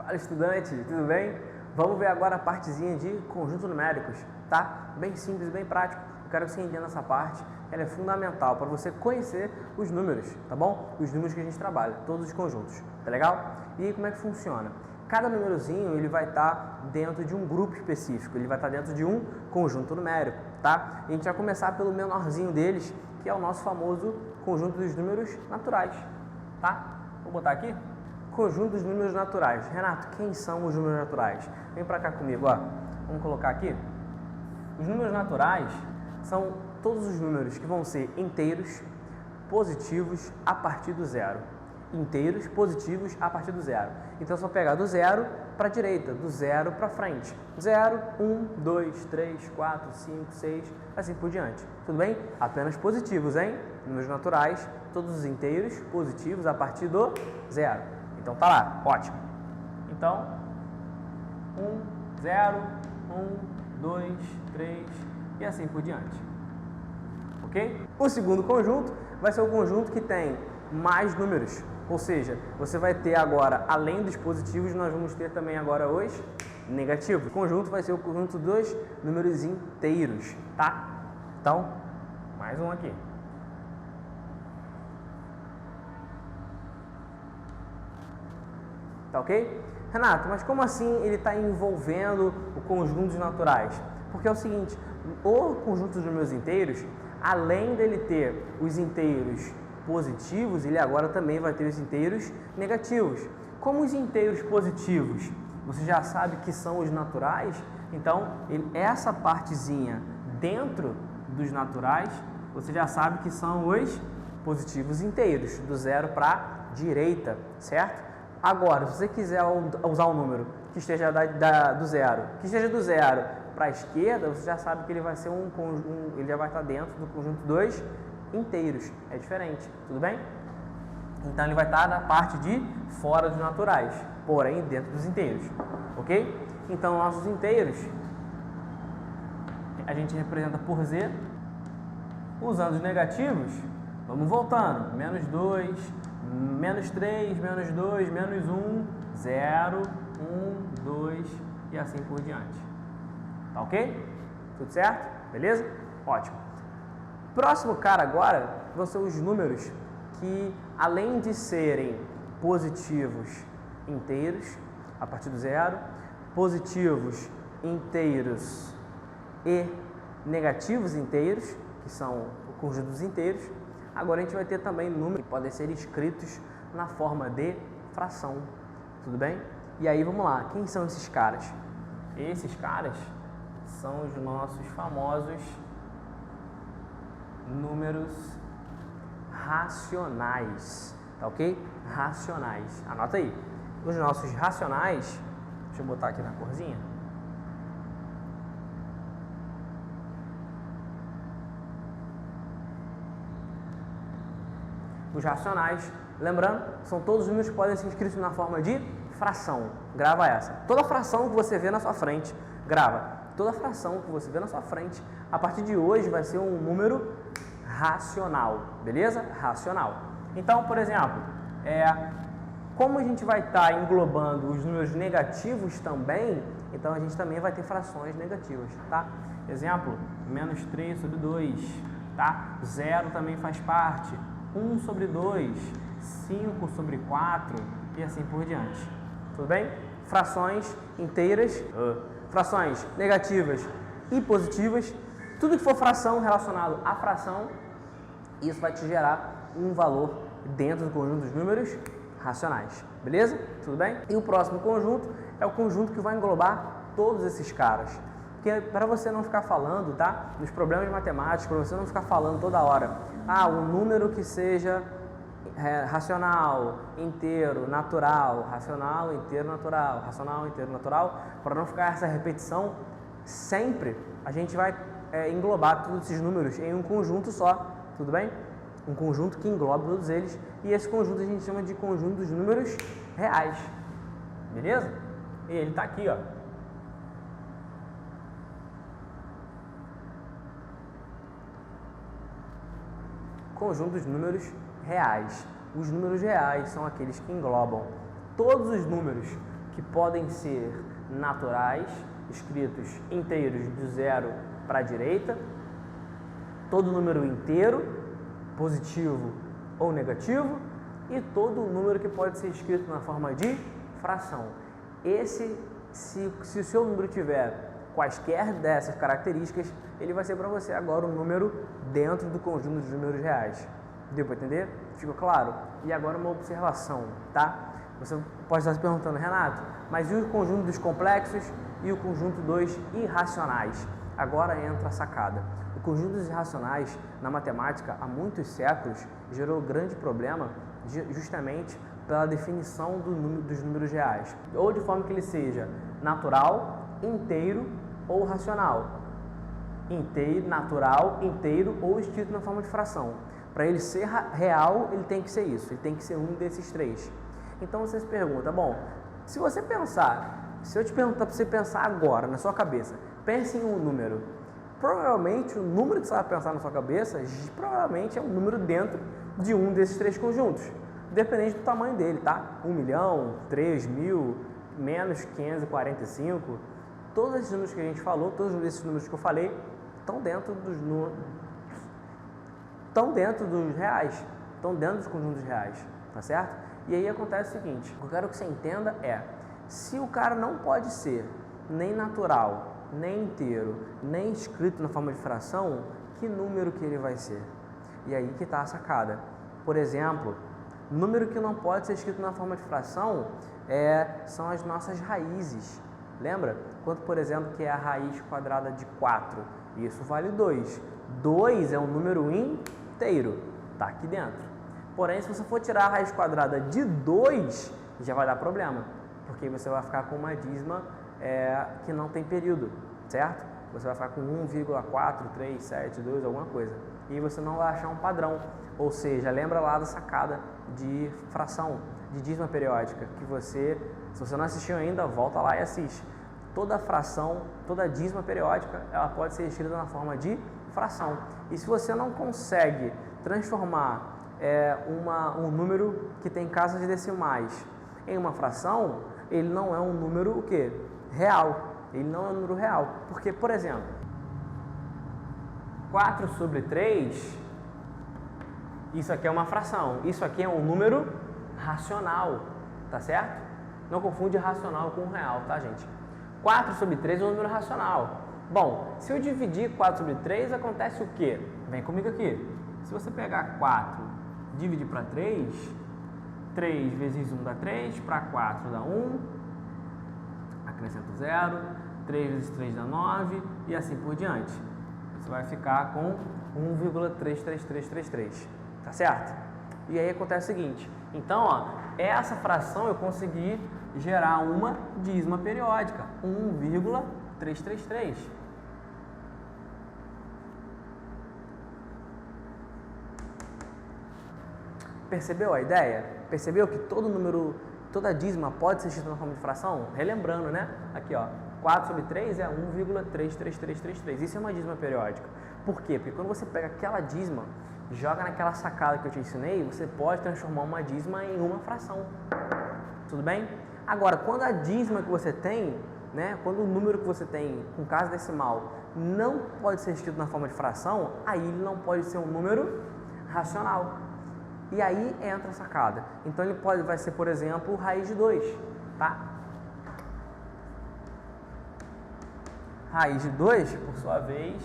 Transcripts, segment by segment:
Fala, estudante, tudo bem? Vamos ver agora a partezinha de conjuntos numéricos, tá? Bem simples, bem prático. Eu quero que você entenda essa parte, ela é fundamental para você conhecer os números, tá bom? Os números que a gente trabalha, todos os conjuntos, tá legal? E aí, como é que funciona? Cada númerozinho ele vai estar dentro de um grupo específico, ele vai estar dentro de um conjunto numérico, tá? E a gente vai começar pelo menorzinho deles, que é o nosso famoso conjunto dos números naturais, tá? Vou botar aqui. Conjunto dos números naturais. Renato, quem são os números naturais? Vem pra cá comigo, ó. Vamos colocar aqui. Os números naturais são todos os números que vão ser inteiros, positivos a partir do zero. Inteiros, positivos a partir do zero. Então, é só pegar do zero para a direita, do zero para frente. 0, 1, 2, 3, 4, 5, 6, assim por diante. Tudo bem? Apenas positivos, hein? Números naturais, todos os inteiros, positivos a partir do zero. Então, tá lá. Ótimo. Então, 1, 0, 1, 2, 3 e assim por diante. Ok? O segundo conjunto vai ser o conjunto que tem mais números. Ou seja, você vai ter agora, além dos positivos, nós vamos ter também agora os negativos. O conjunto vai ser o conjunto dos números inteiros, tá? Então, mais um aqui. Tá ok? Renato, mas como assim ele está envolvendo o conjunto dos naturais? Porque é o seguinte, o conjunto dos números inteiros, além dele ter os inteiros positivos, ele agora também vai ter os inteiros negativos. Como os inteiros positivos, você já sabe que são os naturais, então essa partezinha dentro dos naturais, você já sabe que são os positivos inteiros, do zero para a direita, certo? Agora, se você quiser usar um número que esteja do zero, que esteja do zero para a esquerda, você já sabe que ele vai ser ele já vai estar dentro do conjunto dos inteiros, é diferente, tudo bem? Então ele vai estar na parte de fora dos naturais, porém dentro dos inteiros, ok? Então nossos inteiros a gente representa por Z, usando os negativos, vamos voltando, menos 2, menos 3, menos 2, menos 1, 0, 1, 2 e assim por diante, tá ok? Tudo certo? Beleza? Ótimo. Próximo cara agora vão ser os números que, além de serem positivos inteiros, a partir do zero, positivos inteiros e negativos inteiros, que são o conjunto dos inteiros, agora a gente vai ter também números que podem ser escritos na forma de fração, tudo bem? E aí vamos lá, quem são esses caras? Esses caras são os nossos famosos números racionais, tá ok? Racionais, anota aí. Os nossos racionais, deixa eu botar aqui na corzinha. Os racionais, lembrando, são todos os números que podem ser escritos na forma de fração. Grava essa. Toda fração que você vê na sua frente, grava. Toda fração que você vê na sua frente, a partir de hoje vai ser um número racional, beleza? Racional. Então, por exemplo, como a gente vai estar englobando os números negativos também, então a gente também vai ter frações negativas, tá? Exemplo, menos 3 sobre 2, tá? 0 também faz parte. 1 sobre 2, 5 sobre 4 e assim por diante. Tudo bem? Frações inteiras, frações negativas e positivas, tudo que for fração relacionado à fração, isso vai te gerar um valor dentro do conjunto dos números racionais. Beleza? Tudo bem? E o próximo conjunto é o conjunto que vai englobar todos esses caras. Porque para você não ficar falando, tá? Nos problemas matemáticos, para você não ficar falando toda hora, um número que seja racional, inteiro, natural, racional, inteiro, natural, racional, inteiro, natural, para não ficar essa repetição, sempre a gente vai englobar todos esses números em um conjunto só, tudo bem? Um conjunto que engloba todos eles, e esse conjunto a gente chama de conjunto dos números reais, beleza? E ele está aqui, ó. Conjunto dos números reais. Os números reais são aqueles que englobam todos os números que podem ser naturais, escritos inteiros do 0 para a direita, todo número inteiro, positivo ou negativo, e todo número que pode ser escrito na forma de fração. Se o seu número tiver quaisquer dessas características, ele vai ser para você agora um número dentro do conjunto de números reais. Deu para entender? Ficou claro? E agora uma observação, tá? Você pode estar se perguntando, Renato, mas e o conjunto dos complexos e o conjunto dos irracionais? Agora entra a sacada. O conjunto dos irracionais, na matemática, há muitos séculos, gerou grande problema justamente pela definição dos números reais. Ou de forma que ele seja natural, inteiro ou racional. Inteiro, natural, inteiro ou escrito na forma de fração. Para ele ser real, ele tem que ser isso, ele tem que ser um desses três. Então você se pergunta, bom, se você pensar, se eu te perguntar para você pensar agora na sua cabeça, pense em um número. Provavelmente o número que você vai pensar na sua cabeça, provavelmente é um número dentro de um desses três conjuntos, dependente do tamanho dele, tá? 1 milhão, 3 mil, menos 545, todos esses números que a gente falou, todos esses números que eu falei, estão dentro dos reais, estão dentro dos conjuntos reais, tá certo? E aí acontece o seguinte, o que eu quero que você entenda é, se o cara não pode ser nem natural, nem inteiro, nem escrito na forma de fração, que número que ele vai ser? E aí que está a sacada. Por exemplo, número que não pode ser escrito na forma de fração são as nossas raízes. Lembra? Quanto, por exemplo, que é a raiz quadrada de 4? Isso vale 2. 2 é um número inteiro, está aqui dentro. Porém, se você for tirar a raiz quadrada de 2, já vai dar problema, porque você vai ficar com uma dízima que não tem período, certo? Você vai ficar com 1,437, alguma coisa. E você não vai achar um padrão. Ou seja, lembra lá da sacada de fração, de dízima periódica, que se você não assistiu ainda, volta lá e assiste. Toda fração, toda dízima periódica, ela pode ser escrita na forma de fração. E se você não consegue transformar um número que tem casas decimais em uma fração, ele não é um número o quê? Real. Ele não é um número real. Porque, por exemplo, 4 sobre 3, isso aqui é uma fração. Isso aqui é um número racional, tá certo? Não confunde racional com real, tá, gente? 4 sobre 3 é um número racional. Bom, se eu dividir 4 sobre 3, acontece o quê? Vem comigo aqui. Se você pegar 4 e dividir para 3, 3 vezes 1 dá 3, para 4 dá 1, acrescento 0, 3 vezes 3 dá 9 e assim por diante. Você vai ficar com 1,33333, tá certo? E aí acontece o seguinte, então, ó, essa fração eu consegui gerar uma dízima periódica, 1,333. Percebeu a ideia? Percebeu que toda dízima pode ser escrita na forma de fração? Relembrando, né? Aqui, ó, 4 sobre 3 é 1,33333. Isso é uma dízima periódica. Por quê? Porque quando você pega aquela dízima, joga naquela sacada que eu te ensinei, você pode transformar uma dízima em uma fração. Tudo bem? Agora, quando a dízima que você tem, né, quando o número que você tem com casa decimal não pode ser escrito na forma de fração, aí ele não pode ser um número racional. E aí entra a sacada. Então ele vai ser, por exemplo, raiz de 2, tá? Raiz de 2, por sua vez,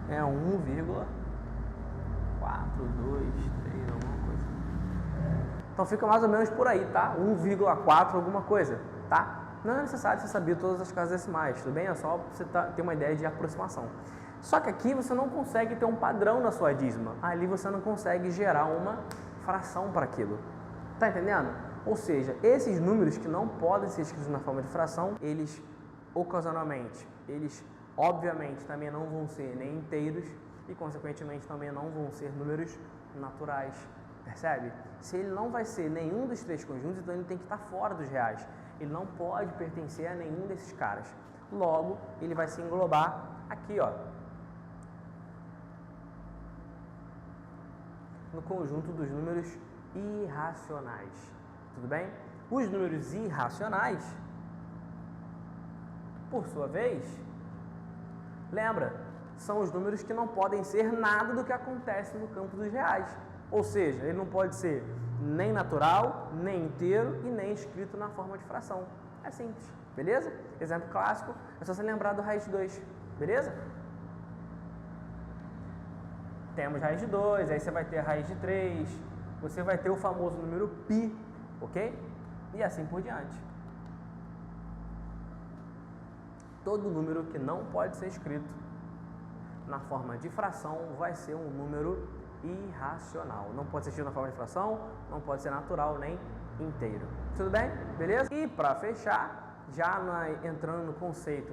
é 1,423, alguma coisa. Então fica mais ou menos por aí, tá? 1,4 alguma coisa, tá? Não é necessário você saber todas as casas decimais, tudo bem? É só você ter uma ideia de aproximação. Só que aqui você não consegue ter um padrão na sua dízima. Ali você não consegue gerar uma fração para aquilo. Tá entendendo? Ou seja, esses números que não podem ser escritos na forma de fração, eles ocasionalmente, eles obviamente também não vão ser nem inteiros e consequentemente também não vão ser números naturais. Percebe? Se ele não vai ser nenhum dos três conjuntos, então ele tem que estar fora dos reais. Ele não pode pertencer a nenhum desses caras. Logo, ele vai se englobar aqui, ó, no conjunto dos números irracionais. Tudo bem? Os números irracionais, por sua vez, lembra, são os números que não podem ser nada do que acontece no campo dos reais. Ou seja, ele não pode ser nem natural, nem inteiro e nem escrito na forma de fração. É simples, beleza? Exemplo clássico, é só você lembrar do raiz de 2, beleza? Temos raiz de 2, aí você vai ter a raiz de 3, você vai ter o famoso número π, ok? E assim por diante. Todo número que não pode ser escrito na forma de fração vai ser um número irracional. Não pode ser escrito na forma de fração, não pode ser natural nem inteiro. Tudo bem? Beleza? E para fechar, já entrando no conceito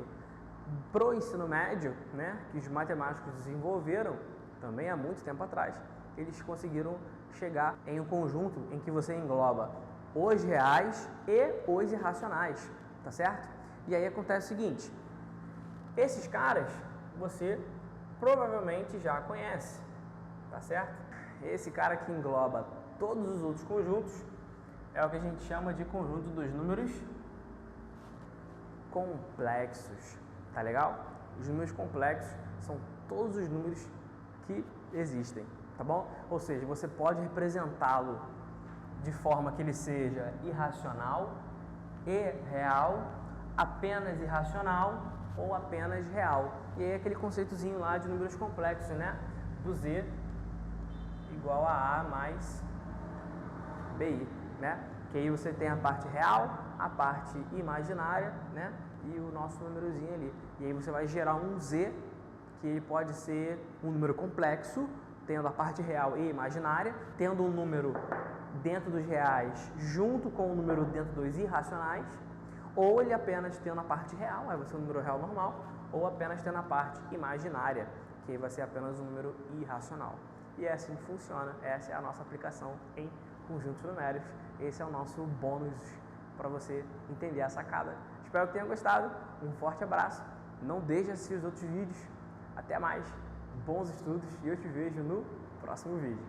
pro ensino médio, né, que os matemáticos desenvolveram também há muito tempo atrás, eles conseguiram chegar em um conjunto em que você engloba os reais e os irracionais, tá certo? E aí acontece o seguinte, esses caras você provavelmente já conhece, tá certo? Esse cara que engloba todos os outros conjuntos é o que a gente chama de conjunto dos números complexos, tá legal? Os números complexos são todos os números que existem, tá bom? Ou seja, você pode representá-lo de forma que ele seja irracional e real, apenas irracional ou apenas real. E aí aquele conceitozinho lá de números complexos, né? Do Z igual a mais BI, né? Que aí você tem a parte real, a parte imaginária, né? E o nosso númerozinho ali. E aí você vai gerar um Z, que ele pode ser um número complexo, tendo a parte real e imaginária, tendo um número dentro dos reais junto com o número dentro dos irracionais, ou ele apenas tendo a parte real, aí vai ser um número real normal, ou apenas tendo a parte imaginária, que aí vai ser apenas um número irracional. E é assim que funciona, essa é a nossa aplicação em conjuntos numéricos, esse é o nosso bônus para você entender a sacada. Espero que tenha gostado, um forte abraço, não deixe de assistir os outros vídeos, até mais, bons estudos e eu te vejo no próximo vídeo.